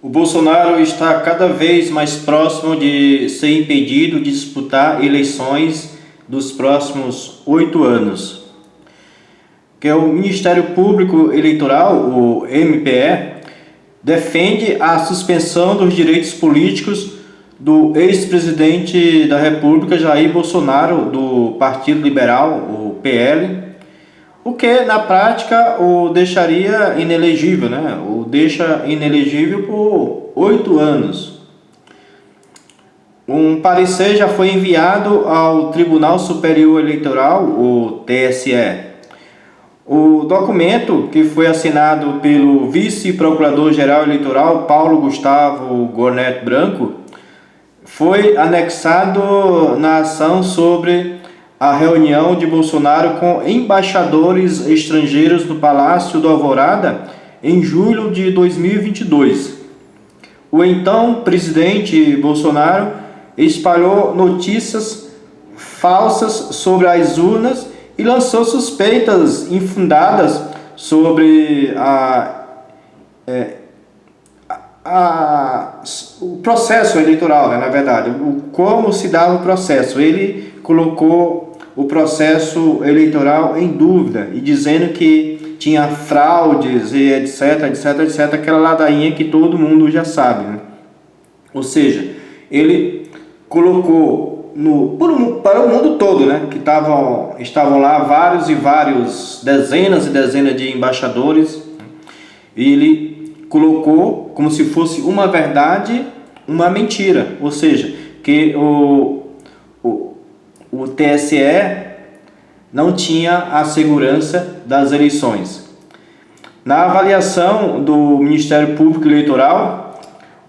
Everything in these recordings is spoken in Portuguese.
O Bolsonaro está cada vez mais próximo de ser impedido de disputar eleições dos próximos 8 anos. Que o Ministério Público Eleitoral, o MPE, defende a suspensão dos direitos políticos do ex-presidente da República, Jair Bolsonaro, do Partido Liberal, o PL, o que na prática o deixaria inelegível, né? O deixa inelegível por 8 anos. Um parecer já foi enviado ao Tribunal Superior Eleitoral, o TSE. O documento, que foi assinado pelo vice-procurador-geral eleitoral Paulo Gustavo Gornet Branco, foi anexado na ação sobre a reunião de Bolsonaro com embaixadores estrangeiros no Palácio do Alvorada em julho de 2022. O então presidente Bolsonaro espalhou notícias falsas sobre as urnas e lançou suspeitas infundadas sobre o processo eleitoral, né, na verdade, como se dava o processo. Ele colocou o processo eleitoral em dúvida e dizendo que tinha fraudes e etc, aquela ladainha que todo mundo já sabe, né? Ou seja, ele colocou para o mundo todo, né, que estavam lá vários, dezenas e dezenas de embaixadores, e ele colocou como se fosse uma verdade, uma mentira, ou seja, que o TSE não tinha a segurança das eleições. Na avaliação do Ministério Público Eleitoral,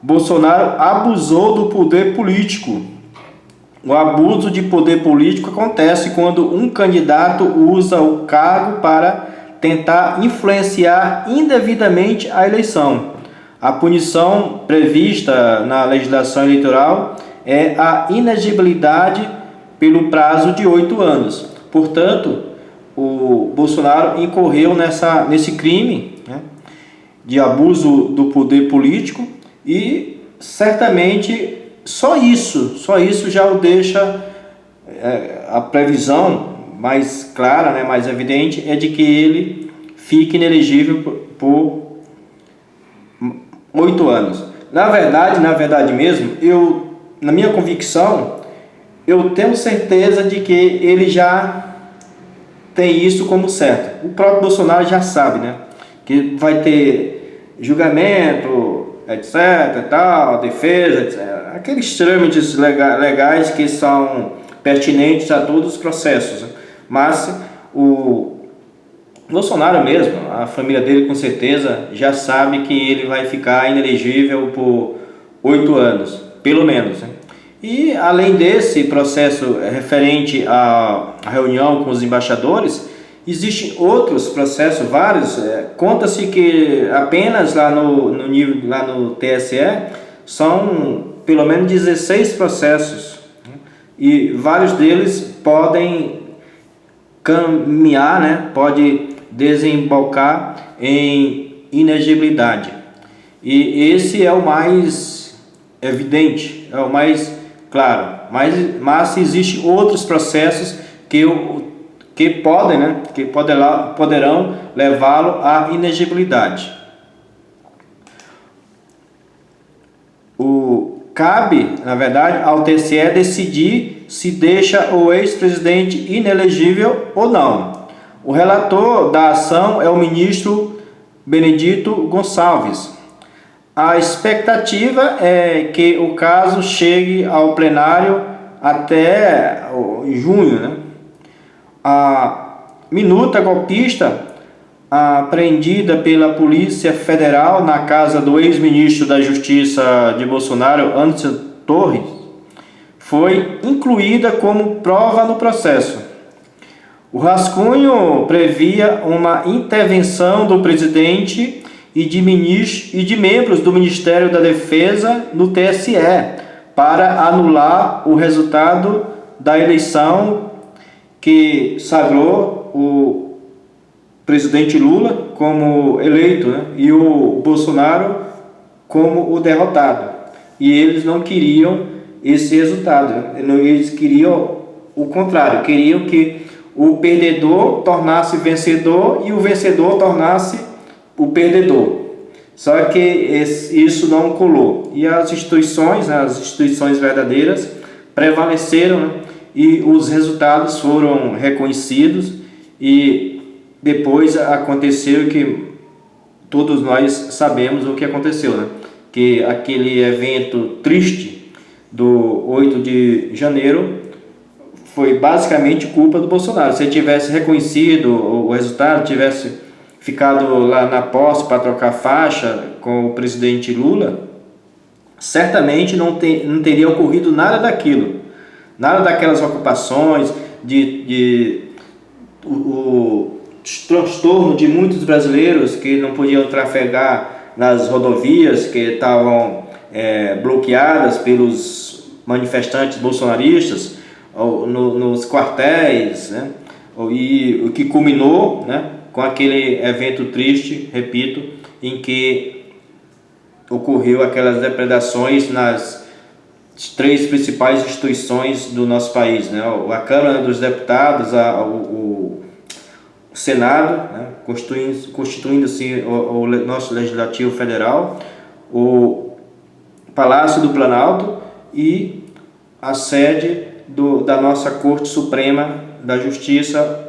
Bolsonaro abusou do poder político. O abuso de poder político acontece quando um candidato usa o cargo para tentar influenciar indevidamente a eleição. A punição prevista na legislação eleitoral é a inexigibilidade pelo prazo de 8 anos. Portanto, o Bolsonaro incorreu nesse crime, né, de abuso do poder político, e certamente só isso já o deixa, a previsão mais clara, né, mais evidente, é de que ele fique inelegível por 8 anos. Na verdade mesmo, na minha convicção, eu tenho certeza de que ele já tem isso como certo. O próprio Bolsonaro já sabe, né, que vai ter julgamento, etc, tal, defesa, etc. Aqueles trâmites legais que são pertinentes a todos os processos, né? Mas o Bolsonaro mesmo, a família dele com certeza já sabe que ele vai ficar inelegível por 8 anos, pelo menos, né? E além desse processo referente à reunião com os embaixadores, existem outros processos, vários. Conta-se que apenas lá no TSE são pelo menos 16 processos, né? E vários deles podem caminhar, né? Pode desembocar em inegibilidade. E esse é o mais evidente, é o mais claro. Mas existem outros processos que poderão levá-lo à inegibilidade. Cabe, na verdade, ao TSE decidir se deixa o ex-presidente inelegível ou não. O relator da ação é o ministro Benedito Gonçalves. A expectativa é que o caso chegue ao plenário até junho, né? A minuta golpista apreendida pela Polícia Federal na casa do ex-ministro da Justiça de Bolsonaro, Anderson Torres, foi incluída como prova no processo. O rascunho previa uma intervenção do presidente e de membros do Ministério da Defesa no TSE para anular o resultado da eleição que sagrou o presidente Lula como eleito, né? E o Bolsonaro como o derrotado. E eles não queriam esse resultado, eles queriam o contrário, queriam que o perdedor tornasse vencedor e o vencedor tornasse o perdedor. Só que isso não colou. E as instituições verdadeiras prevaleceram, né? E os resultados foram reconhecidos, e depois aconteceu que todos nós sabemos o que aconteceu, né? Que aquele evento triste do 8 de janeiro foi basicamente culpa do Bolsonaro. Se ele tivesse reconhecido o resultado, tivesse ficado lá na posse para trocar faixa com o presidente Lula, certamente não teria ocorrido nada daquilo, nada daquelas ocupações, o transtorno de muitos brasileiros que não podiam trafegar nas rodovias que estavam bloqueadas pelos manifestantes bolsonaristas, nos quartéis, né? E o que culminou, né, com aquele evento triste, repito, em que ocorreu aquelas depredações nas 3 principais instituições do nosso país, né? A Câmara dos Deputados, o Senado, né? Constituindo-se o nosso Legislativo Federal, o Palácio do Planalto e a sede da nossa Corte Suprema da Justiça,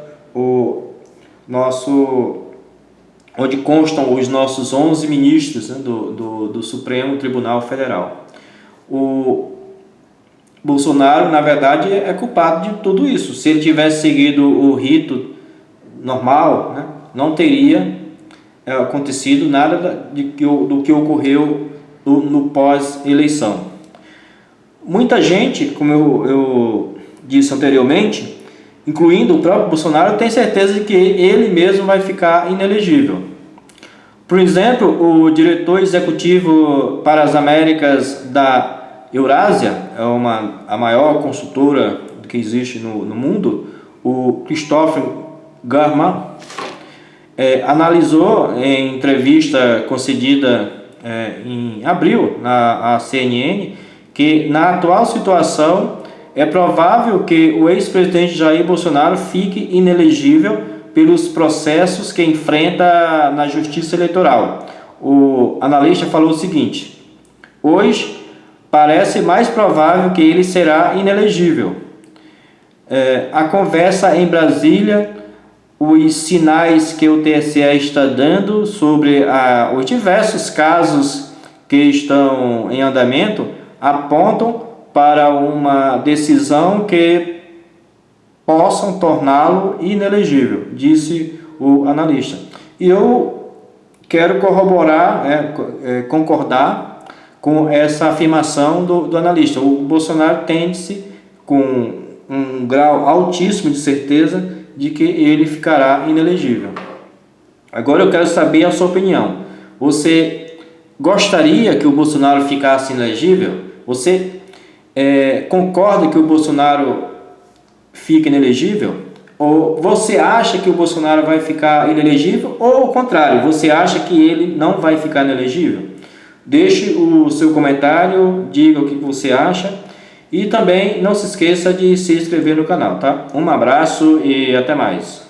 onde constam os nossos 11 ministros, né, do Supremo Tribunal Federal. O Bolsonaro, na verdade, é culpado de tudo isso. Se ele tivesse seguido o rito normal, né, não teria acontecido nada do que ocorreu no pós-eleição. Muita gente, como eu disse anteriormente, incluindo o próprio Bolsonaro, tem certeza de que ele mesmo vai ficar inelegível. Por exemplo, o diretor executivo para as Américas da Eurásia, a maior consultora que existe no mundo, o Christopher Garman, analisou em entrevista concedida em abril à CNN que na atual situação é provável que o ex-presidente Jair Bolsonaro fique inelegível pelos processos que enfrenta na Justiça Eleitoral. O analista falou o seguinte: hoje parece mais provável que ele será inelegível. A conversa em Brasília, os sinais que o TSE está dando sobre os diversos casos que estão em andamento apontam para uma decisão que possam torná-lo inelegível, disse o analista. E eu quero concordar com essa afirmação do analista. O Bolsonaro tem-se com um grau altíssimo de certeza de que ele ficará inelegível. Agora eu quero saber a sua opinião. Você gostaria que o Bolsonaro ficasse inelegível? Você concorda que o Bolsonaro fique inelegível? Ou você acha que o Bolsonaro vai ficar inelegível? Ou ao contrário, você acha que ele não vai ficar inelegível? Deixe o seu comentário, diga o que você acha e também não se esqueça de se inscrever no canal, tá? Um abraço e até mais.